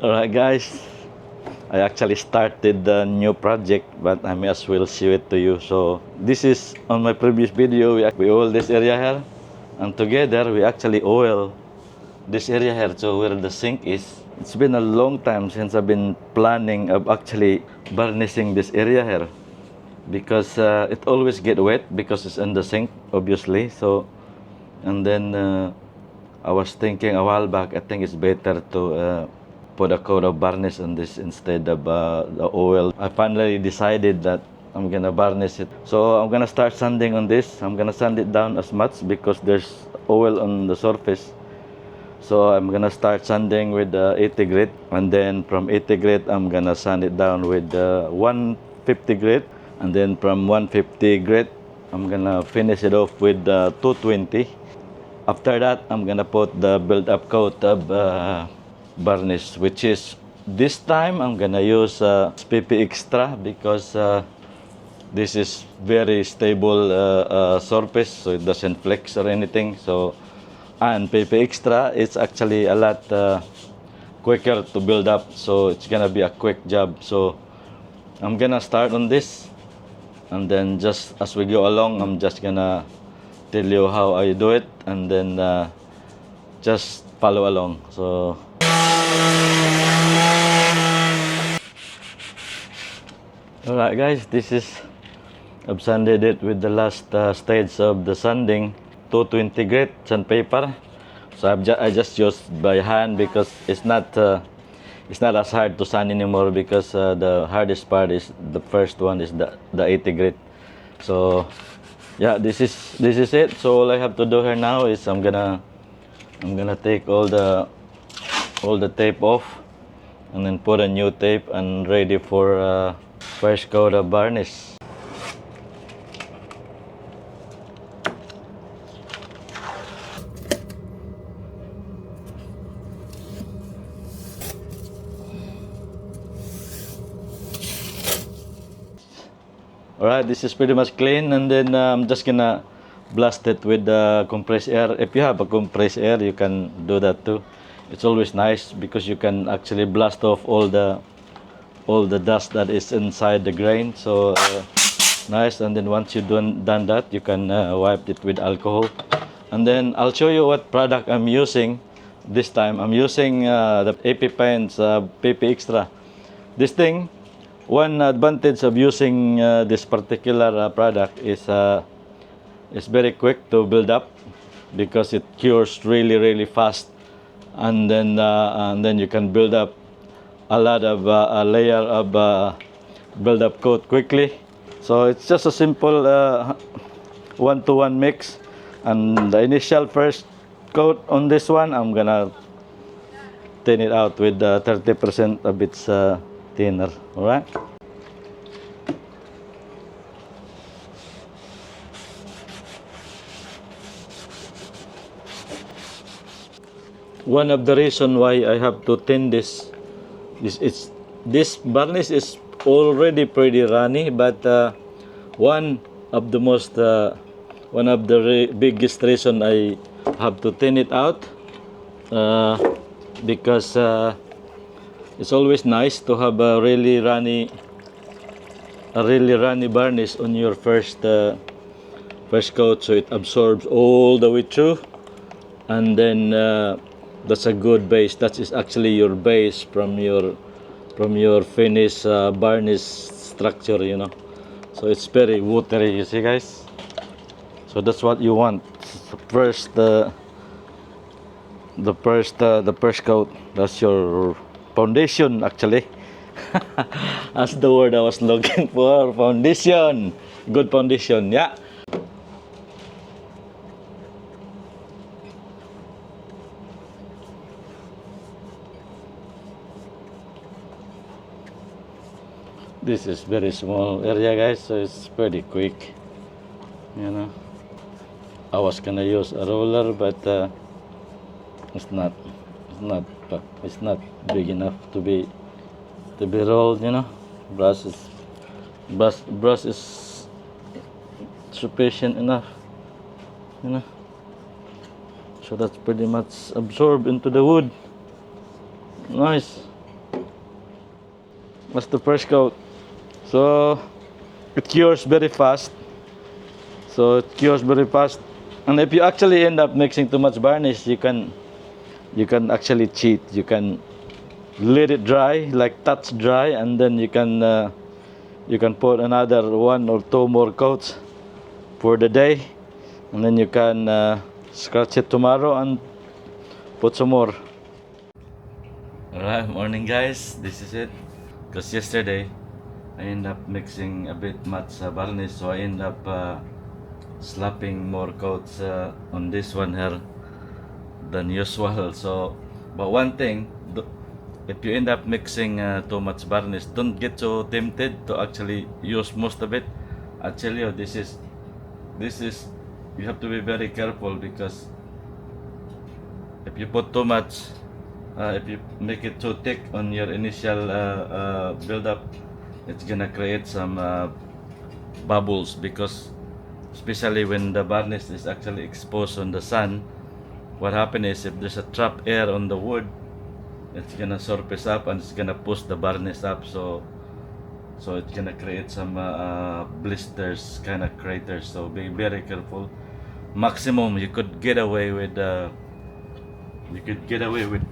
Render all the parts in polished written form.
Alright guys, I actually started the new project, but I may as well show it to you. So this is on my previous video, we oil this area here, and together we actually oil this area here, so where the sink is. It's been a long time since I've been planning of actually varnishing this area here, because it always get wet because it's in the sink, obviously. So, and then I was thinking a while back, I think it's better to put a coat of varnish on this instead of the oil. I finally decided that I'm gonna varnish it. So I'm gonna start sanding on this. I'm gonna sand it down as much because there's oil on the surface. So I'm gonna start sanding with 80 grit, and then from 80 grit I'm gonna sand it down with 150 grit, and then from 150 grit I'm gonna finish it off with 220. After that, I'm gonna put the build-up coat of varnish, which is this time I'm gonna use PP Extra because this is very stable surface, so it doesn't flex or anything. So, and PP Extra is actually a lot quicker to build up, so it's gonna be a quick job. So I'm gonna start on this, and then just as we go along, I'm just gonna tell you how I do it, and then just follow along. So alright guys, this is, I've sanded it with the last stage of the sanding, 220 grit sandpaper. So I just used by hand because it's not as hard to sand anymore, because the hardest part is the first one, is the 80 grit. So yeah, this is it. So all I have to do here now is I'm gonna take all the tape off, and then put a new tape and ready for first coat of varnish. Alright, this is pretty much clean, and then I'm just gonna blast it with the compressed air. If you have a compressed air, you can do that too. It's always nice because you can actually blast off all the dust that is inside the grain. So nice. And then once you've done that, you can wipe it with alcohol. And then I'll show you what product I'm using this time. I'm using the AP Paints PP Extra. This thing, one advantage of using this particular product is it's very quick to build up because it cures really fast, and then you can build up a lot of a layer of build-up coat quickly. So it's just a simple 1-to-1 mix, and the initial first coat on this one, I'm gonna thin it out with 30% of its thinner. All right. One of the reason why I have to thin this varnish is already pretty runny, but one of the biggest reason I have to thin it out because it's always nice to have a really runny varnish on your first coat, so it absorbs all the way through, and then that's a good base. That is actually your base from your finish varnish structure, you know. So it's very watery, you see guys. So that's what you want first. The first coat, that's your foundation actually. That's the word I was looking for. Foundation. Good foundation, yeah. This is very small area guys, so it's pretty quick, you know. I was gonna use a roller, but it's not big enough to be rolled, you know. Brush is sufficient enough, you know. So that's pretty much absorbed into the wood. Nice. That's the first coat. So it cures very fast. And if you actually end up mixing too much varnish, you can actually cheat. You can let it dry, like touch dry, and then you can put another 1 or 2 more coats for the day, and then you can scratch it tomorrow and put some more. Alright, morning guys, this is it. Because yesterday I end up mixing a bit much varnish, so I end up slapping more coats on this one here than usual. So, but one thing, if you end up mixing too much varnish, don't get so tempted to actually use most of it. I tell you, this is you have to be very careful, because if you put too much, if you make it too thick on your initial build-up, it's gonna create some bubbles, because especially when the varnish is actually exposed on the sun, what happens is if there's a trapped air on the wood, it's gonna surface up and it's gonna push the varnish up, so it's gonna create some blisters, kind of craters. So be very careful. Maximum you could get away with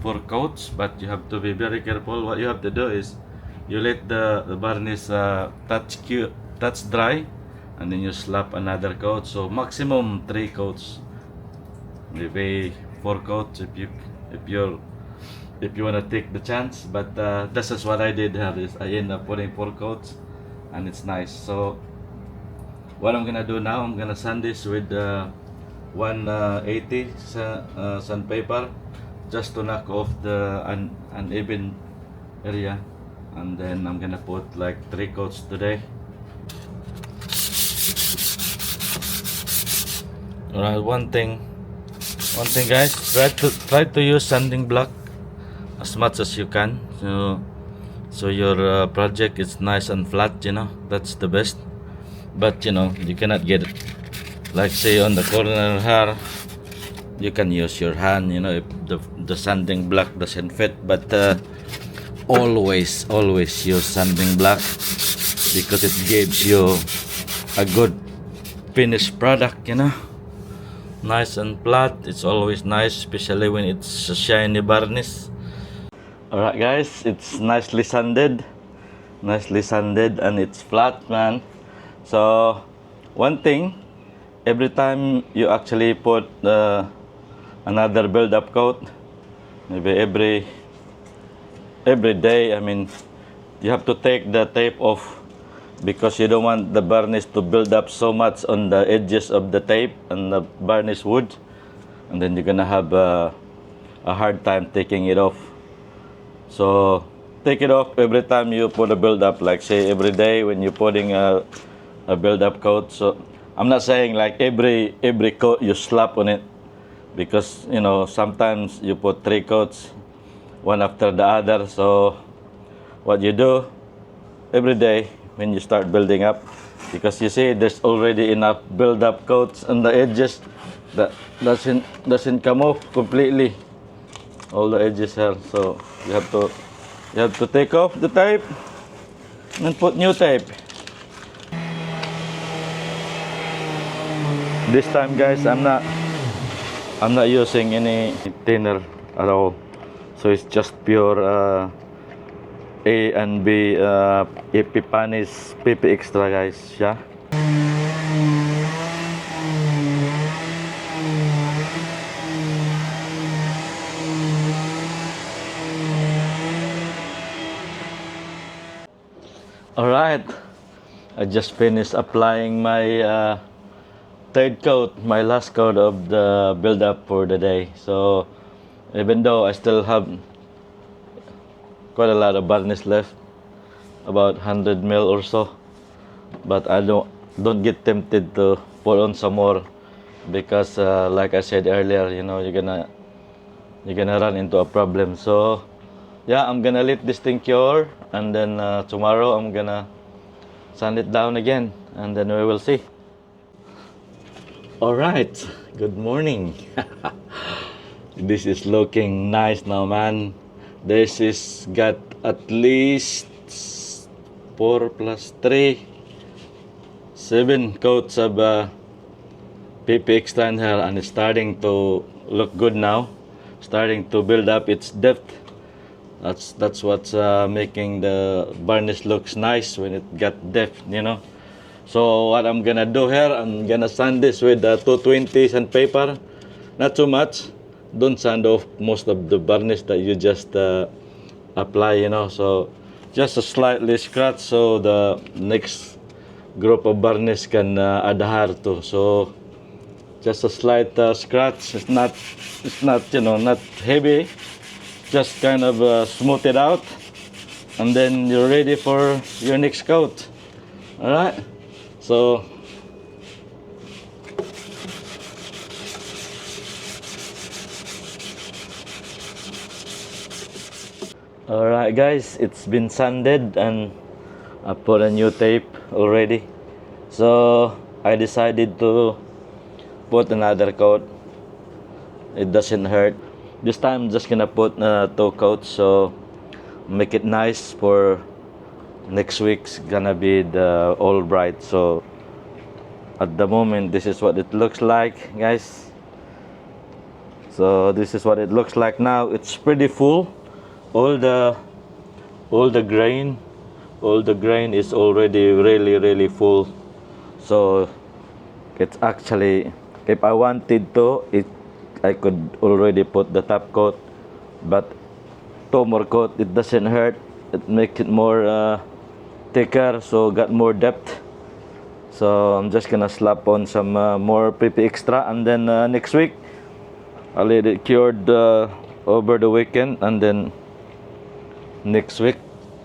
4 coats, but you have to be very careful. What you have to do is you let the varnish touch dry, and then you slap another coat. So maximum 3 coats, maybe 4 coats if you want to take the chance. But this is what I did here, is I end up putting 4 coats, and it's nice. So what I'm gonna do now, I'm gonna sand this with 180 sandpaper, just to knock off the uneven area, and then I'm gonna put like 3 coats today. Alright, one thing guys, try to use sanding block as much as you can, so your project is nice and flat, that's the best. But you cannot get it, like say on the corner here, you can use your hand, if the sanding block doesn't fit. But always use sanding block, because it gives you a good finished product, nice and flat. It's always nice, especially when it's a shiny varnish. Alright guys, it's nicely sanded, and it's flat, man. So one thing, every time you actually put another build-up coat, maybe every day, you have to take the tape off, because you don't want the varnish to build up so much on the edges of the tape and the varnish wood, and then you're gonna have a hard time taking it off. So take it off every time you put a build-up, like say every day when you're putting a build-up coat. So I'm not saying like every coat you slap on it, because sometimes you put 3 coats, one after the other. So what you do every day when you start building up, because you see there's already enough build-up coats on the edges that doesn't come off completely, all the edges here. So you have to take off the tape and put new tape. This time guys, I'm not using any thinner at all, so it's just pure A and B Epipanis PP Extra, guys. Yeah. Alright, I just finished applying my third coat, my last coat of the build-up for the day. So even though I still have quite a lot of varnish left, about 100 mil or so, but I don't get tempted to put on some more, because like I said earlier, you're gonna run into a problem. So yeah, I'm gonna let this thing cure, and then tomorrow I'm gonna sand it down again, and then we will see. All right, good morning. This is looking nice now, man. This is got at least 4 plus 3, 7 coats of PP Extra in here, and it's starting to look good now, starting to build up its depth. That's what's making the varnish looks nice when it got depth, you know. So what I'm gonna do here, I'm gonna sand this with 220 sandpaper, not too much. Don't sand off most of the varnish that you just apply, you know. So just a slightly scratch so the next group of varnish can adhere to. So just a slight scratch. It's not you know, not heavy. Just kind of smooth it out, and then you're ready for your next coat. All right. So all right, guys, it's been sanded and I put a new tape already. So I decided to put another coat. It doesn't hurt. This time I'm just gonna put 2 coats, so make it nice for next week's gonna be the all bright. So at the moment this is what it looks like, guys. So this is what it looks like now. It's pretty full. All the grain is already really full. So it's actually, if I wanted to, I could already put the top coat, but 2 more coat, it doesn't hurt. It makes it more thicker, so got more depth. So I'm just gonna slap on some more PP Extra, and then next week I'll let it cured over the weekend, and then next week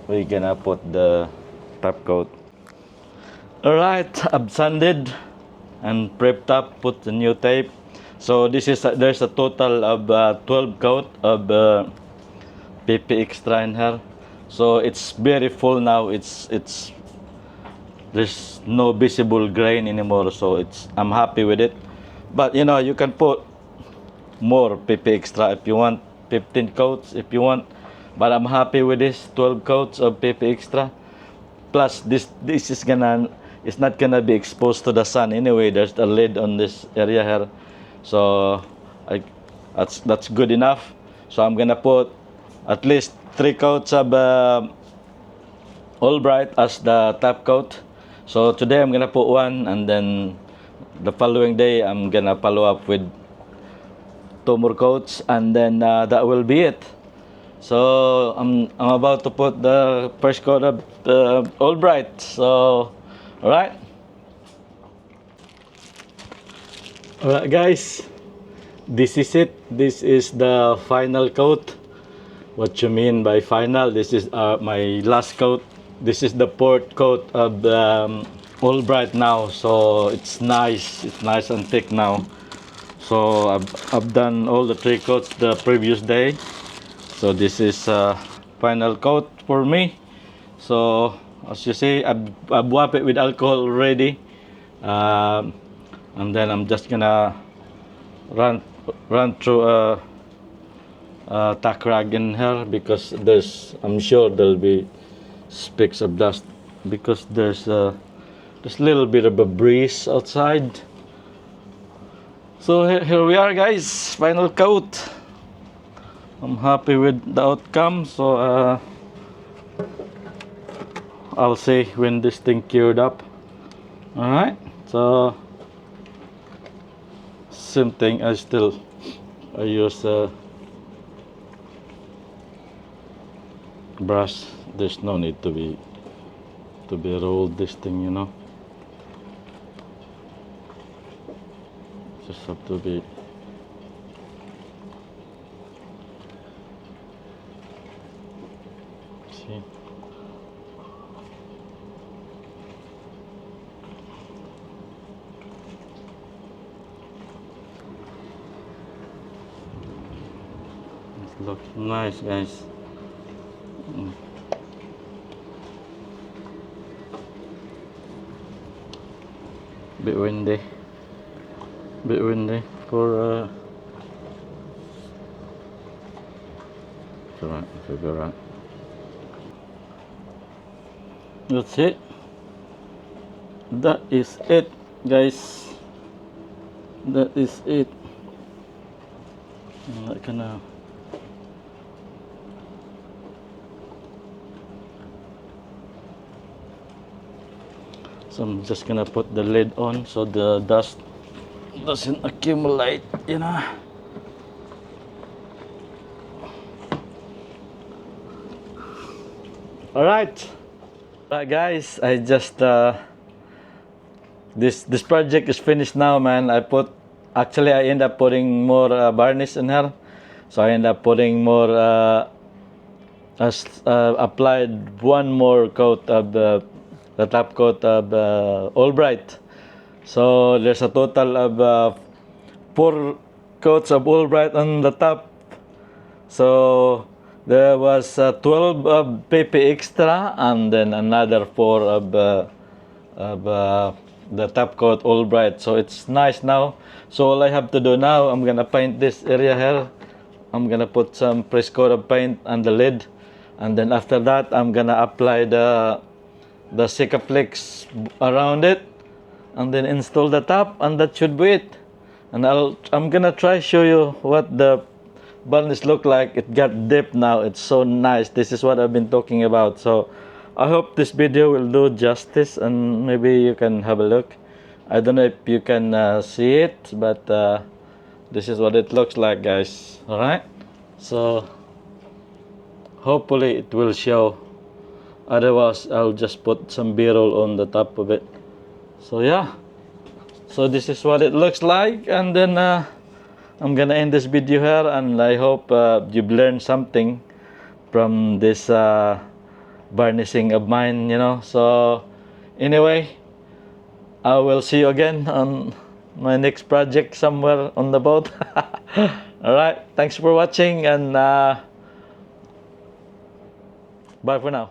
we're gonna put the top coat. Alright, I've sanded and prepped up, put the new tape. So this is there's a total of 12 coat of PP Extra in here. So it's very full now. It's there's no visible grain anymore, so I'm happy with it. But you know, you can put more PP Extra if you want, 15 coats if you want, but I'm happy with this 12 coats of PP Extra. Plus this is it's not gonna be exposed to the sun anyway. There's a lid on this area here, so that's good enough. So I'm gonna put at least 3 coats of all bright as the top coat. So today I'm gonna put 1, and then the following day I'm gonna follow up with 2 more coats, and then that will be it. So I'm about to put the first coat of all bright. So all right, guys, this is it. This is the final coat. What you mean by final? This is my last coat. This is the 4th coat of all bright now. So it's nice and thick now. So I've done all the 3 coats the previous day. So this is final coat for me. So as you see, I've wiped it with alcohol already, and then I'm just gonna run through a tack rag in here, because I'm sure there'll be specks of dust, because there's a little bit of a breeze outside. So here we are, guys, final coat. I'm happy with the outcome. So I'll see when this thing cured up. All right, so same thing. I use a brush. There's no need to be rolled, this thing, you know. Just have to be. See. It looks nice, guys. Bit windy for it's alright, it'll be alright. That's it. That is it, guys. That is it. Not gonna. So I'm just gonna put the lid on so the dust doesn't accumulate, you know. Alright. Alright guys, I just this project is finished now, man. I end up putting more varnish in here. So I end up putting more applied one more coat of the top coat of Albright. So there's a total of 4 coats of Albright on the top. So there was 12 of PP Extra and then another 4 of the top coat Albright. So it's nice now. So all I have to do now, I'm gonna paint this area here. I'm gonna put some press coat of paint on the lid, and then after that I'm gonna apply the Sikaflex around it, and then install the top, and that should be it. And I'm gonna try show you what the varnish look like. It got deep now. It's so nice. This is what I've been talking about. So I hope this video will do justice, and maybe you can have a look. I don't know if you can see it, but this is what it looks like, guys. All right, so hopefully it will show. Otherwise I'll just put some b-roll on the top of it. So yeah, so this is what it looks like, and then I'm gonna end this video here, and I hope you've learned something from this varnishing of mine, you know. So anyway, I will see you again on my next project somewhere on the boat. All right, thanks for watching, and bye for now.